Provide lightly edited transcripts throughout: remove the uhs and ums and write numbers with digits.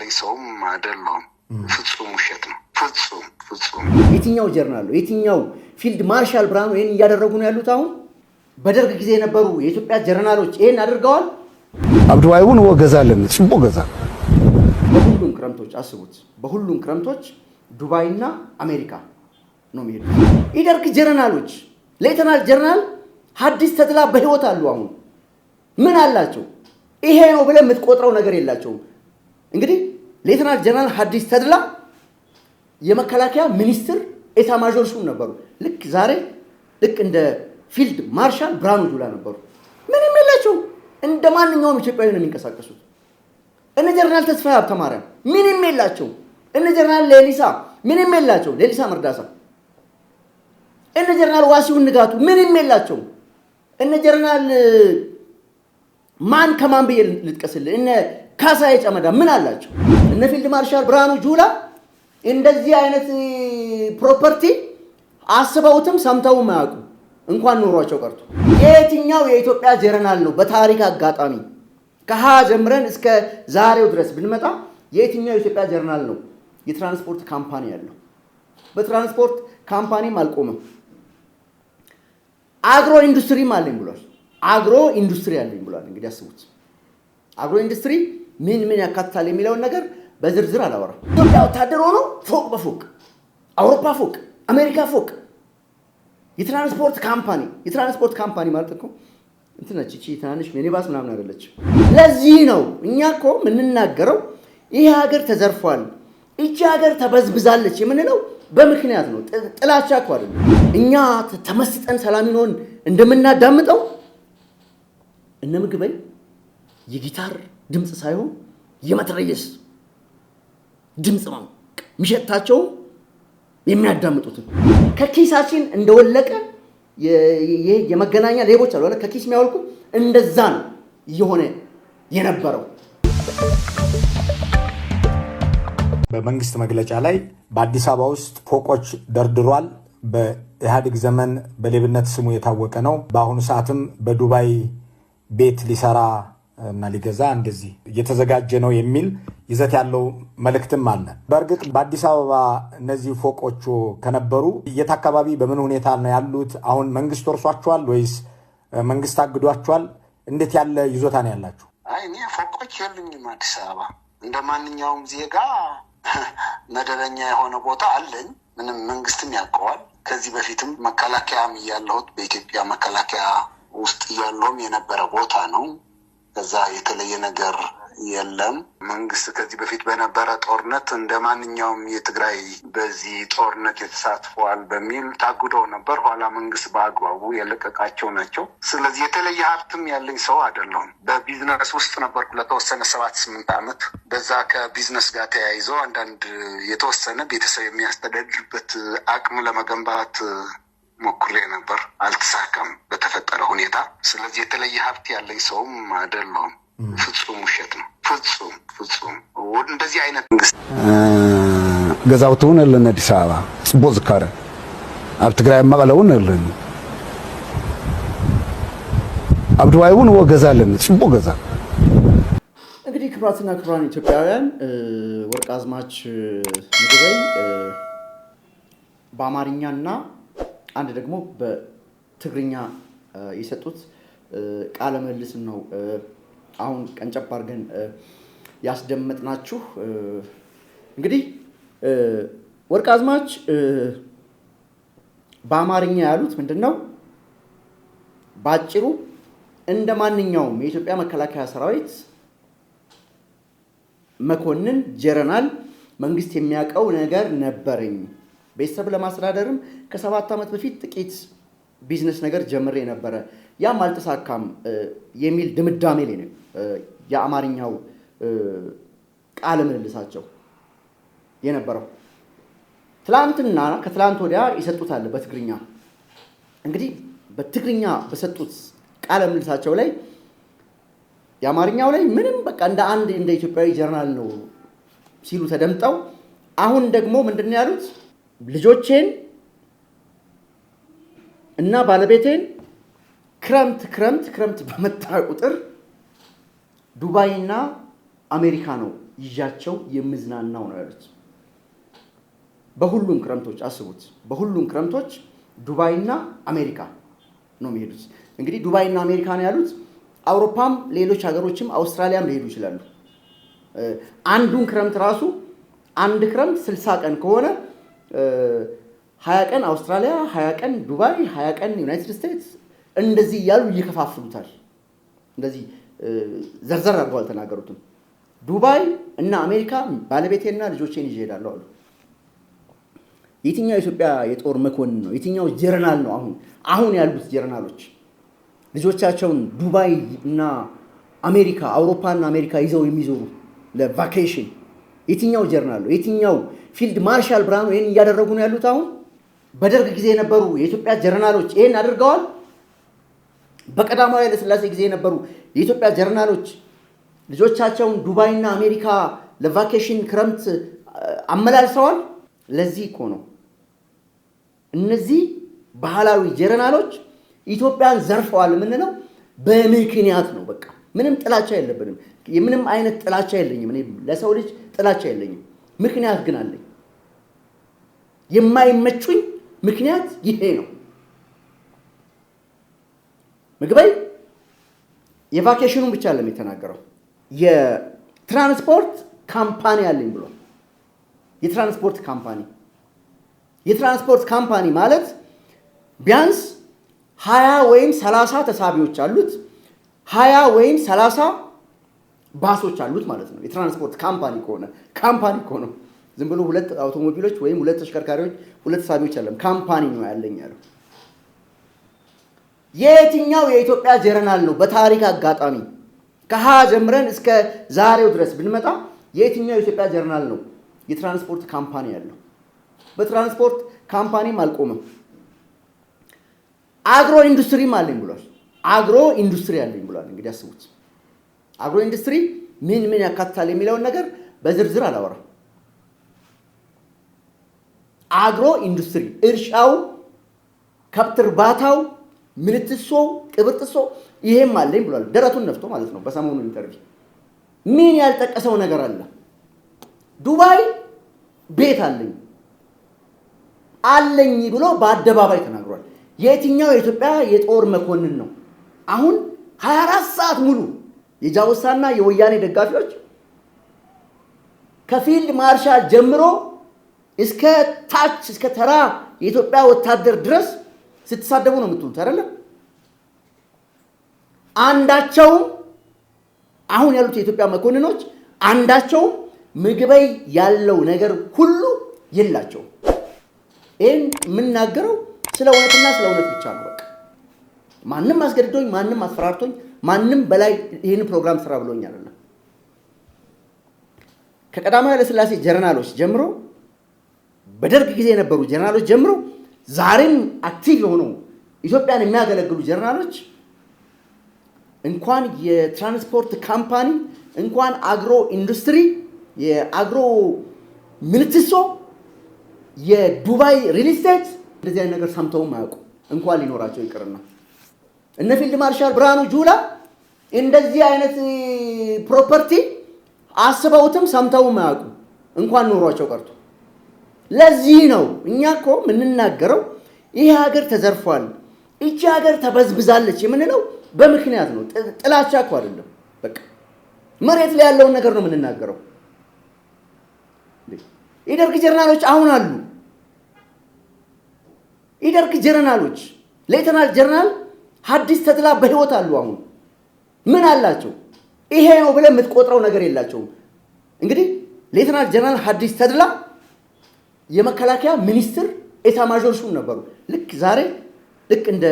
ያለኝ ሰውም አይደለሁም። ፍጹም ውሸት ነው። ፍጹም የትኛው ጀርናል ነው? የትኛው ፊልድ ማርሻል ብርሃኑ ይሄን እያደረጉ ነው ያሉት? አሁን በደርግ ጊዜ የነበሩ የኢትዮጵያ ጀርናሎች ይሄን አድርገዋል? አብዱዋይቡን ወገዛለን ጽቦ ገዛ። በሁሉም ክረምቶች አስቡት፣ በሁሉም ክረምቶች ዱባይና አሜሪካ ነው የሚሄዱት የደርግ ጀርናሎች። ሌተናል ጀርናል ሐዲስ ተድላ በህይወት አሉ። አሁን ምን አላቸው? ይሄ ነው ብለህ የምትቆጥረው ነገር የላቸውም። እንግዲህ ሌተናል ጀነራል ሐዲስ ተድላ የመከላከያ ሚኒስትር ኤታ ማዦር ሹም ነበሩ። ልክ ዛሬ ልክ እንደ ፊልድ ማርሻል ብርሃኑ ጁላ ነበሩ። ምንም የላቸው፣ እንደ ማንኛውም ኢትዮጵያዊ ነው የሚንቀሳቀሱት። እነ ጀነራል ተስፋዬ ሀብተማርያም ምንም የላቸው። እነ ጀነራል ሌሊሳ ምንም የላቸው፣ ሌሊሳ መርዳሳ። እነ ጀነራል ዋሲሁን ንጋቱ ምንም የላቸው። እነ ጀነራል ማን ከማን ብዬ ልጥቀስልህ? እነ ካሳዬ ጨመዳ ምን አላቸው? እነ ፊልድ ማርሻል ብርሃኑ ጁላ እንደዚህ አይነት ፕሮፐርቲ አስበውትም ሰምተውም አያውቁ፣ እንኳን ኖሯቸው ቀርቶ። የትኛው የኢትዮጵያ ጀርናል ነው በታሪክ አጋጣሚ ከሀ ጀምረን እስከ ዛሬው ድረስ ብንመጣ የትኛው የኢትዮጵያ ጀርናል ነው የትራንስፖርት ካምፓኒ ያለው? በትራንስፖርት ካምፓኒም አልቆመም። አግሮ ኢንዱስትሪም አለኝ ብሏል። አግሮ ኢንዱስትሪ አለኝ ብሏል። እንግዲህ አስቡት፣ አግሮ ኢንዱስትሪ ምን ያካትታል የሚለውን ነገር በዝርዝር አላወራም። ኢትዮጵያ ወታደር ሆኖ ፎቅ በፎቅ አውሮፓ ፎቅ፣ አሜሪካ ፎቅ፣ የትራንስፖርት ካምፓኒ ማለት እኮ እንትን ነች እቺ ትናንሽ ሚኒባስ ምናምን አይደለች። ለዚህ ነው እኛ እኮ የምንናገረው ይሄ ሀገር ተዘርፏል፣ እቺ ሀገር ተበዝብዛለች የምንለው በምክንያት ነው። ጥላቻ እኮ አይደለም። እኛ ተመስጠን ሰላሚኖን እንደምናዳምጠው እነ ምግበይ የጊታር ድምፅ ሳይሆን የመትረየስ ድምፅ ነው የሚሸታቸው የሚያዳምጡትን። ከኪሳችን እንደወለቀ የመገናኛ ሌቦች አሉ ከኪስ የሚያወልቁ፣ እንደዛ ነው እየሆነ የነበረው። በመንግስት መግለጫ ላይ በአዲስ አበባ ውስጥ ፎቆች ደርድሯል። በኢህአዴግ ዘመን በሌብነት ስሙ የታወቀ ነው። በአሁኑ ሰዓትም በዱባይ ቤት ሊሰራ እና ሊገዛ እንደዚህ እየተዘጋጀ ነው የሚል ይዘት ያለው መልእክትም አለ። በእርግጥ በአዲስ አበባ እነዚህ ፎቆቹ ከነበሩ የት አካባቢ በምን ሁኔታ ነው ያሉት? አሁን መንግስት ወርሷቸዋል ወይስ መንግስት አግዷቸዋል? እንዴት ያለ ይዞታ ነው ያላችሁ? እኔ ፎቆች የሉኝም። አዲስ አበባ እንደ ማንኛውም ዜጋ መደበኛ የሆነ ቦታ አለኝ። ምንም መንግስትም ያውቀዋል። ከዚህ በፊትም መከላከያም እያለሁት በኢትዮጵያ መከላከያ ውስጥ እያለሁም የነበረ ቦታ ነው። ከዛ የተለየ ነገር የለም። መንግስት ከዚህ በፊት በነበረ ጦርነት እንደ ማንኛውም የትግራይ በዚህ ጦርነት የተሳትፈዋል በሚል ታጉደው ነበር። ኋላ መንግስት በአግባቡ የለቀቃቸው ናቸው። ስለዚህ የተለየ ሀብትም ያለኝ ሰው አይደለሁም። በቢዝነስ ውስጥ ነበርኩ ለተወሰነ 7-8 ዓመት። በዛ ከቢዝነስ ጋር ተያይዞ አንዳንድ የተወሰነ ቤተሰብ የሚያስተዳድርበት አቅም ለመገንባት ሞክሬ ነበር፣ አልተሳካም በተፈጠረ ሁኔታ። ስለዚህ የተለየ ሀብት ያለኝ ሰውም አይደለሁም። ፍጹም ውሸት ነው። ፍጹም እንደዚህ አይነት መንግስት ገዛውቱን ለነ አዲስ አበባ ጽቦ ዝካረ አብ ትግራይ መቀለውን ለነ አብዱዋይቡን ወገዛለን ጽቦ ገዛ። እንግዲህ ክብራትና ክብራን ኢትዮጵያውያን ወርቅ አዝማች ምግበይ በአማርኛና አንድ ደግሞ በትግርኛ የሰጡት ቃለ መልስ ነው አሁን ቀንጨብ አድርገን ያስደመጥናችሁ። እንግዲህ ወርቅ አዝማች በአማርኛ ያሉት ምንድነው? ባጭሩ እንደ ማንኛውም የኢትዮጵያ መከላከያ ሰራዊት መኮንን ጀነራል መንግስት የሚያውቀው ነገር ነበረኝ። ቤተሰብ ለማስተዳደርም ከ7 ዓመት በፊት ጥቂት ቢዝነስ ነገር ጀምሬ ነበረ፣ ያም አልተሳካም የሚል ድምዳሜ ላይ ነው የአማርኛው ቃለ ምልልሳቸው የነበረው። ትላንትና ከትላንት ወዲያ ይሰጡት አለ በትግርኛ። እንግዲህ በትግርኛ በሰጡት ቃለ ምልልሳቸው ላይ የአማርኛው ላይ ምንም በቃ እንደ ኢትዮጵያዊ ጀርናል ነው ሲሉ ተደምጠው፣ አሁን ደግሞ ምንድነው ያሉት? ልጆቼን እና ባለቤቴን ክረምት በመጣ ቁጥር ዱባይና አሜሪካ ነው ይዣቸው የምዝናናው ነው ያሉት። በሁሉም ክረምቶች አስቡት፣ በሁሉም ክረምቶች ዱባይና አሜሪካ ነው የሚሄዱት። እንግዲህ ዱባይና አሜሪካ ነው ያሉት። አውሮፓም ሌሎች ሀገሮችም አውስትራሊያም ሊሄዱ ይችላሉ። አንዱን ክረምት ራሱ አንድ ክረምት 60 ቀን ከሆነ 20 ቀን አውስትራሊያ፣ 20 ቀን ዱባይ፣ 20 ቀን ዩናይትድ ስቴትስ እንደዚህ እያሉ ይከፋፍሉታል። እንደዚህ ዘርዘር አድርገው አልተናገሩትም። ዱባይ እና አሜሪካ ባለቤቴና ልጆቼን ይዤ እሄዳለሁ አሉ። የትኛው የኢትዮጵያ የጦር መኮንን ነው? የትኛው ጀነራል ነው? አሁን ያሉት ጀነራሎች ልጆቻቸውን ዱባይ እና አሜሪካ፣ አውሮፓና አሜሪካ ይዘው የሚዞሩ ለቫኬሽን የትኛው ጀነራል ነው? የትኛው ፊልድ ማርሻል ብርሃኑ ይሄን እያደረጉ ነው ያሉት? አሁን በደርግ ጊዜ የነበሩ የኢትዮጵያ ጀነራሎች ይሄን አድርገዋል? በቀዳማዊ ኃይለ ሥላሴ ጊዜ የነበሩ የኢትዮጵያ ጀነራሎች ልጆቻቸውን ዱባይና አሜሪካ ለቫኬሽን ክረምት አመላልሰዋል? ለዚህ እኮ ነው እነዚህ ባህላዊ ጀነራሎች ኢትዮጵያን ዘርፈዋል የምንለው በምክንያት ነው። በቃ ምንም ጥላቻ የለብንም። ምንም አይነት ጥላቻ የለኝም። እኔ ለሰው ልጅ ጥላቻ የለኝም። ምክንያት ግን አለኝ። የማይመቹኝ ምክንያት ይሄ ነው። ምግበይ የቫኬሽኑን ብቻ አይደለም የተናገረው፣ የትራንስፖርት ካምፓኒ አለኝ ብሏል። የትራንስፖርት ካምፓኒ ማለት ቢያንስ 20 ወይም 30 ተሳቢዎች አሉት፣ 20 ወይም 30 ባሶች አሉት ማለት ነው። የትራንስፖርት ካምፓኒ ከሆነ ዝም ብሎ 2 አውቶሞቢሎች ወይም 2 ተሽከርካሪዎች 2 ተሳቢዎች አይደለም፣ ካምፓኒ ነው ያለኝ ያለው። የትኛው የኢትዮጵያ ጀነራል ነው በታሪክ አጋጣሚ ከሀ ጀምረን እስከ ዛሬው ድረስ ብንመጣ የትኛው የኢትዮጵያ ጀነራል ነው የትራንስፖርት ካምፓኒ ያለው? በትራንስፖርት ካምፓኒም አልቆመም። አግሮ ኢንዱስትሪም አለኝ ብሏል። አግሮ ኢንዱስትሪ አለኝ ብሏል። እንግዲህ አስቡት፣ አግሮ ኢንዱስትሪ ምን ያካትታል የሚለውን ነገር በዝርዝር አላወራም። አግሮ ኢንዱስትሪ እርሻው፣ ከብት እርባታው፣ ምንትሶ፣ ቅብርጥሶ ይሄም አለኝ ብሏል። ደረቱን ነፍቶ ማለት ነው በሰሞኑ ኢንተርቪው። ምን ያልጠቀሰው ነገር አለ? ዱባይ ቤት አለኝ ብሎ በአደባባይ ተናግሯል። የትኛው የኢትዮጵያ የጦር መኮንን ነው አሁን 24 ሰዓት ሙሉ የጃውሳና የወያኔ ደጋፊዎች ከፊልድ ማርሻል ጀምሮ እስከ ታች እስከ ተራ የኢትዮጵያ ወታደር ድረስ ስትሳደቡ ነው የምትሉት አይደለም? አንዳቸው አሁን ያሉት የኢትዮጵያ መኮንኖች አንዳቸው ምግበይ ያለው ነገር ሁሉ የላቸው። ይሄን የምናገረው ስለ እውነትና ስለ እውነት ብቻ ነው። በቃ ማንም አስገድዶኝ፣ ማንም አስፈራርቶኝ፣ ማንም በላይ ይሄን ፕሮግራም ስራ ብሎኝ አይደለም። ከቀዳማዊ ኃይለ ሥላሴ ጀነራሎች ጀምሮ በደርግ ጊዜ የነበሩ ጀነራሎች ጀምሮ ዛሬም አክቲቭ የሆኑ ኢትዮጵያን የሚያገለግሉ ጀነራሎች እንኳን የትራንስፖርት ካምፓኒ እንኳን አግሮ ኢንዱስትሪ የአግሮ ምንትሶ የዱባይ ሪል ስቴት እንደዚህ አይነት ነገር ሰምተውም አያውቁ፣ እንኳን ሊኖራቸው ይቅርና እነ ፊልድ ማርሻል ብርሃኑ ጁላ እንደዚህ አይነት ፕሮፐርቲ አስበውትም ሰምተውም አያውቁ፣ እንኳን ኖሯቸው ቀርቶ። ለዚህ ነው እኛ እኮ የምንናገረው ይሄ ሀገር ተዘርፏል፣ እቺ ሀገር ተበዝብዛለች የምንለው በምክንያት ነው። ጥላቻ እኮ አይደለም። በቃ መሬት ላይ ያለውን ነገር ነው የምንናገረው። የደርግ ጀነራሎች አሁን አሉ። የደርግ ጀነራሎች ሌተናል ጀነራል ሐዲስ ተድላ በህይወት አሉ። አሁን ምን አላቸው? ይሄ ነው ብለህ የምትቆጥረው ነገር የላቸውም። እንግዲህ ሌተናል ጀነራል ሐዲስ ተድላ የመከላከያ ሚኒስትር ኤታ ማዦር ሹም ነበሩ። ልክ እንደ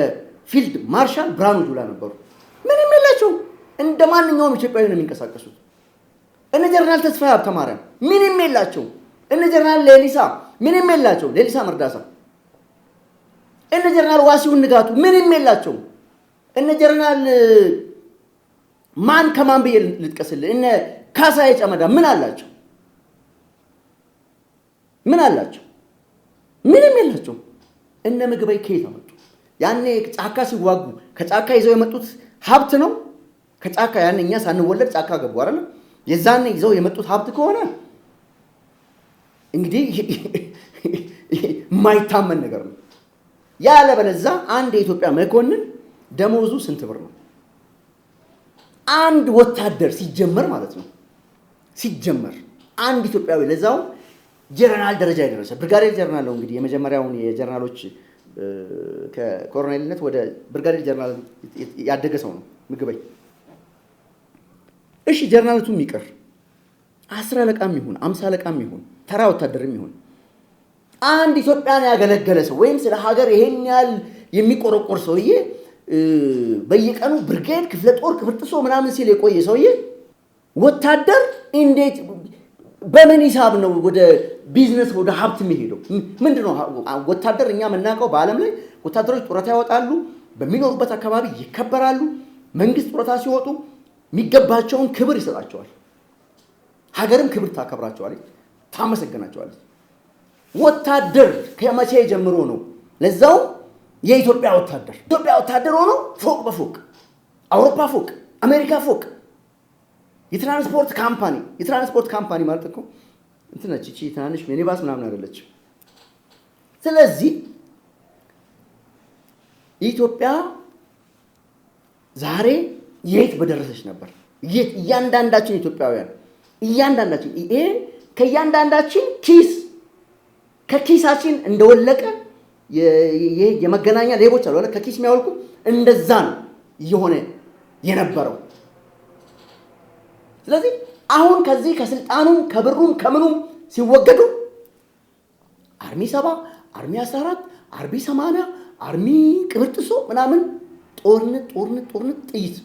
ፊልድ ማርሻል ብርሃኑ ጁላ ነበሩ። ምንም የላቸው፣ እንደ ማንኛውም ኢትዮጵያዊ ነው የሚንቀሳቀሱት። እነ ጀነራል ተስፋዬ ሀብተማርያም ምንም የላቸው። እነ ጀነራል ሌሊሳ ምንም የላቸው፣ ሌሊሳ መርዳሳ። እነ ጀነራል ዋሲሁን ንጋቱ ምንም የላቸው። እነ ጀነራል ማን ከማን ብዬ ልጥቀስልህ? እነ ካሳዬ ጨመዳ ምን አላቸው? ምን አላቸው? ምንም የላቸው። እነ ምግበይ ከየት አመጡ? ያኔ ጫካ ሲዋጉ ከጫካ ይዘው የመጡት ሀብት ነው። ከጫካ ያኔ እኛ ሳንወለድ ጫካ ገቡ አይደል? የዛኔ ይዘው የመጡት ሀብት ከሆነ እንግዲህ የማይታመን ነገር ነው። ያለበለዚያ አንድ የኢትዮጵያ መኮንን ደሞዙ ስንት ብር ነው? አንድ ወታደር ሲጀመር ማለት ነው ሲጀመር አንድ ኢትዮጵያዊ ለዛው ጀነራል ደረጃ የደረሰ ብርጋዴር ጀነራል ነው። እንግዲህ የመጀመሪያውን የጀነራሎች ከኮሎኔልነት ወደ ብርጋዴር ጀነራል ያደገ ሰው ነው ምግበይ። እሺ ጀነራልቱም ይቀር 10 አለቃም ይሁን 50 አለቃም ይሁን ተራ ወታደርም ይሁን አንድ ኢትዮጵያን ያገለገለ ሰው ወይም ስለ ሀገር ይሄን ያህል የሚቆረቆር ሰውዬ በየቀኑ ብርጌድ ክፍለ ጦር ክፍርጥሶ ምናምን ሲል የቆየ ሰውዬ ወታደር እንዴት በምን ሂሳብ ነው ወደ ቢዝነስ ወደ ሀብት የሚሄደው? ምንድነው ወታደር? እኛ የምናውቀው በዓለም ላይ ወታደሮች ጡረታ ያወጣሉ፣ በሚኖሩበት አካባቢ ይከበራሉ። መንግስት ጡረታ ሲወጡ የሚገባቸውን ክብር ይሰጣቸዋል። ሀገርም ክብር ታከብራቸዋለች፣ ታመሰግናቸዋለች። ወታደር ከመቼ ጀምሮ ነው? ለዛው የኢትዮጵያ ወታደር ሆኖ ፎቅ በፎቅ አውሮፓ ፎቅ አሜሪካ ፎቅ የትራንስፖርት ካምፓኒ ማለት እኮ እንትን ነች እቺ ትናንሽ ሚኒባስ ምናምን አይደለችም። ስለዚህ ኢትዮጵያ ዛሬ የት በደረሰች ነበር? የት እያንዳንዳችን ኢትዮጵያውያን እያንዳንዳችን ይሄ ከእያንዳንዳችን ከኪሳችን እንደወለቀ የመገናኛ ሌቦች አሉ አይደል? ከኪስ የሚያወልቁ እንደዛ ነው እየሆነ የነበረው። ስለዚህ አሁን ከዚህ ከስልጣኑም ከብሩም ከምኑም ሲወገዱ አርሚ 7 አርሚ 14 አርሚ 80 አርሚ ቅብርጥሶ ምናምን ጦርነት ጥይት።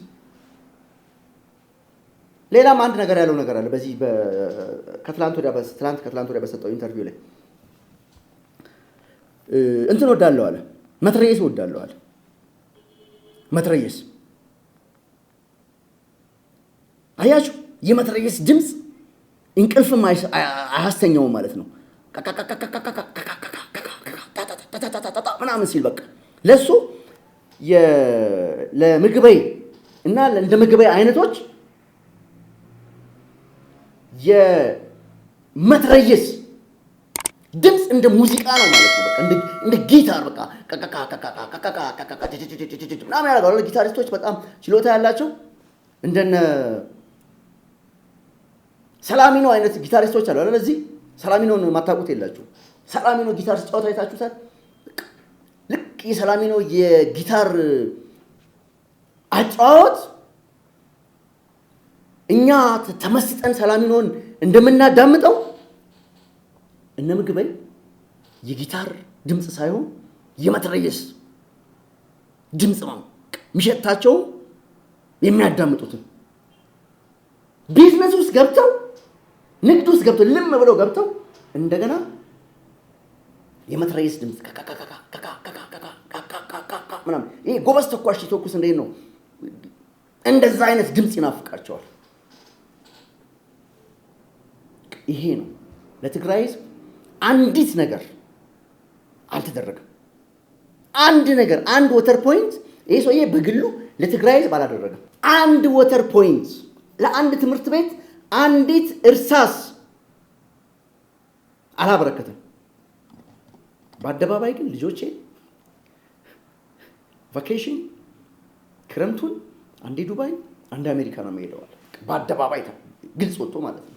ሌላም አንድ ነገር ያለው ነገር አለ። በዚህ ከትላንት ወዲያ በሰጠው ኢንተርቪው ላይ እንትን ወዳለው አለ መትረየስ ወዳለው አለ መትረየስ አያችሁ የመትረየስ ድምፅ እንቅልፍም አያስተኛውም ማለት ነው። ምናምን ሲል በቃ ለሱ ለምግበይ እና እንደ ምግበይ አይነቶች የመትረየስ ድምፅ እንደ ሙዚቃ ነው ማለት ነው። በቃ እንደ ጊታር በቃ ምናምን ያደርጋሉ። ጊታሪስቶች በጣም ችሎታ ያላቸው እንደነ ሰላሚኖ አይነት ጊታሪስቶች አሉ አይደል? እዚህ ሰላሚኖን ማታውቁት የላችሁ። ሰላሚኖ ጊታር ሲጫወት አይታችሁታል? ልክ የሰላሚኖ የጊታር አጫዋወት እኛ ተመስጠን ሰላሚኖን እንደምናዳምጠው እነ ምግበይ የጊታር ድምፅ ሳይሆን የመትረየስ ድምፅ ነው የሚሸታቸው የሚያዳምጡትን። ቢዝነስ ውስጥ ገብተው ንግድ ውስጥ ገብተው ልም ብለው ገብተው እንደገና የመትረየስ ድምፅ ምናምን ይሄ ጎበዝ ተኳሽ ሲተኩስ እንዴት ነው እንደዛ አይነት ድምፅ ይናፍቃቸዋል። ይሄ ነው ለትግራይ ህዝብ አንዲት ነገር አልተደረገም። አንድ ወተር ፖይንት ይሄ ሰውዬ በግሉ ለትግራይ ህዝብ አላደረገም። አንድ ወተር ፖይንት ለአንድ ትምህርት ቤት አንዲት እርሳስ አላበረከተም። በአደባባይ ግን ልጆቼ ቫኬሽን ክረምቱን አንዴ ዱባይ አንዴ አሜሪካ ነው የሚሄደዋል። በአደባባይ ግልጽ ወጥቶ ማለት ነው።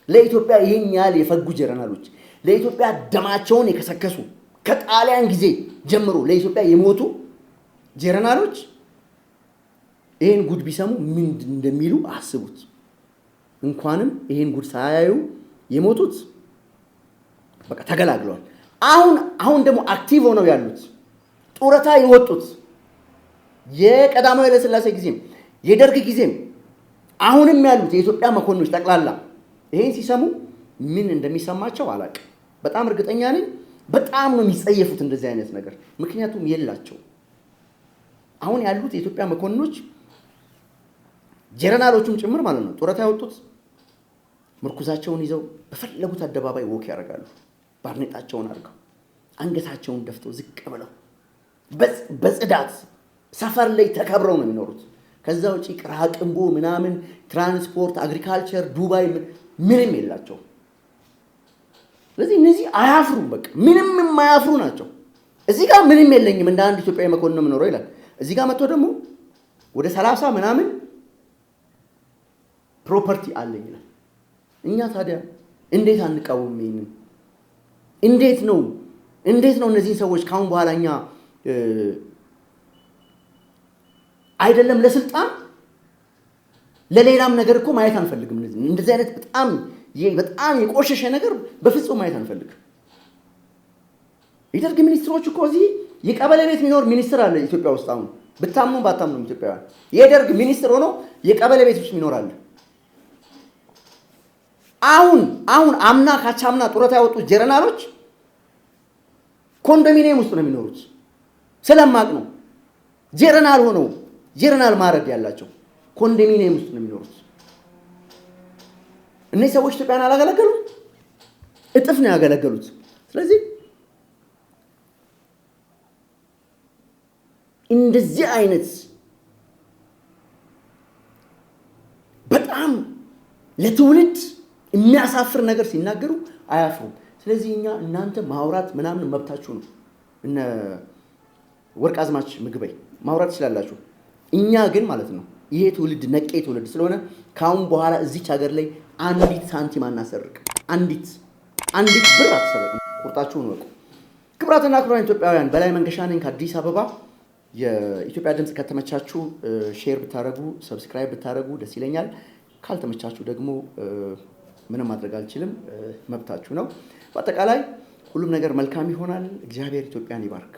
ለኢትዮጵያ ይሄን ያህል የፈጉ ጀነራሎች፣ ለኢትዮጵያ ደማቸውን የከሰከሱ ከጣሊያን ጊዜ ጀምሮ ለኢትዮጵያ የሞቱ ጀነራሎች ይሄን ጉድ ቢሰሙ ምን እንደሚሉ አስቡት። እንኳንም ይሄን ጉድ ሳያዩ የሞቱት በቃ ተገላግለዋል። አሁን ደግሞ አክቲቭ ሆነው ያሉት ጡረታ የወጡት የቀዳማዊ ኃይለ ሥላሴ ጊዜም የደርግ ጊዜም አሁንም ያሉት የኢትዮጵያ መኮንኖች ጠቅላላ ይሄን ሲሰሙ ምን እንደሚሰማቸው አላውቅም። በጣም እርግጠኛ ነኝ በጣም ነው የሚጸየፉት እንደዚህ አይነት ነገር። ምክንያቱም የላቸው አሁን ያሉት የኢትዮጵያ መኮንኖች ጀነራሎቹም ጭምር ማለት ነው ጡረታ ያወጡት ምርኩዛቸውን ይዘው በፈለጉት አደባባይ ወክ ያደርጋሉ። ባርኔጣቸውን አድርገው አንገታቸውን ደፍተው ዝቅ ብለው በጽዳት ሰፈር ላይ ተከብረው ነው የሚኖሩት። ከዛ ውጪ ቅራቅንቦ ምናምን ትራንስፖርት፣ አግሪካልቸር፣ ዱባይ ምንም የላቸው። ስለዚህ እነዚህ አያፍሩም። በቃ ምንም የማያፍሩ ናቸው። እዚህ ጋር ምንም የለኝም እንደ አንድ ኢትዮጵያዊ መኮንን የምኖረው ይላል። እዚህ ጋር መጥቶ ደግሞ ወደ 30 ምናምን ፕሮፐርቲ አለኝ ይላል። እኛ ታዲያ እንዴት አንቃወም? ይሄንን እንዴት ነው እነዚህን ሰዎች ካሁን በኋላ እኛ አይደለም ለስልጣን ለሌላም ነገር እኮ ማየት አንፈልግም። እንደዚህ አይነት በጣም የቆሸሸ ነገር በፍጹም ማየት አንፈልግም። የደርግ ሚኒስትሮች እኮ እዚህ የቀበሌ ቤት የሚኖር ሚኒስትር አለ ኢትዮጵያ ውስጥ። አሁን ብታምኑ ባታምኑ ኢትዮጵያውያን የደርግ ሚኒስትር ሆኖ የቀበሌ ቤት ውስጥ የሚኖር አለ። አሁን አምና ካቻምና ጡረታ ያወጡት ጀነራሎች ኮንዶሚኒየም ውስጥ ነው የሚኖሩት። ስለማቅ ነው ጀነራል ሆነው ጀነራል ማረድ ያላቸው ኮንዶሚኒየም ውስጥ ነው የሚኖሩት። እነዚህ ሰዎች ኢትዮጵያን አላገለገሉም፣ እጥፍ ነው ያገለገሉት። ስለዚህ እንደዚህ አይነት በጣም ለትውልድ የሚያሳፍር ነገር ሲናገሩ አያፍሩም። ስለዚህ እናንተ ማውራት ምናምን መብታችሁ ነው። እነ ወርቅ አዝማች ምግበይ ማውራት ትችላላችሁ። እኛ ግን ማለት ነው ይሄ ትውልድ ነቄ ትውልድ ስለሆነ ካሁን በኋላ እዚች ሀገር ላይ አንዲት ሳንቲም አናሰርቅ፣ አንዲት ብር አትሰርቅም። ቁርጣችሁን ወቁ። ክቡራትና ክቡራን ኢትዮጵያውያን፣ በላይ መንገሻ ነኝ ከአዲስ አበባ። የኢትዮጵያ ድምፅ ከተመቻችሁ ሼር ብታረጉ፣ ሰብስክራይብ ብታረጉ ደስ ይለኛል። ካልተመቻችሁ ደግሞ ምንም ማድረግ አልችልም፣ መብታችሁ ነው። በአጠቃላይ ሁሉም ነገር መልካም ይሆናል። እግዚአብሔር ኢትዮጵያን ይባርክ።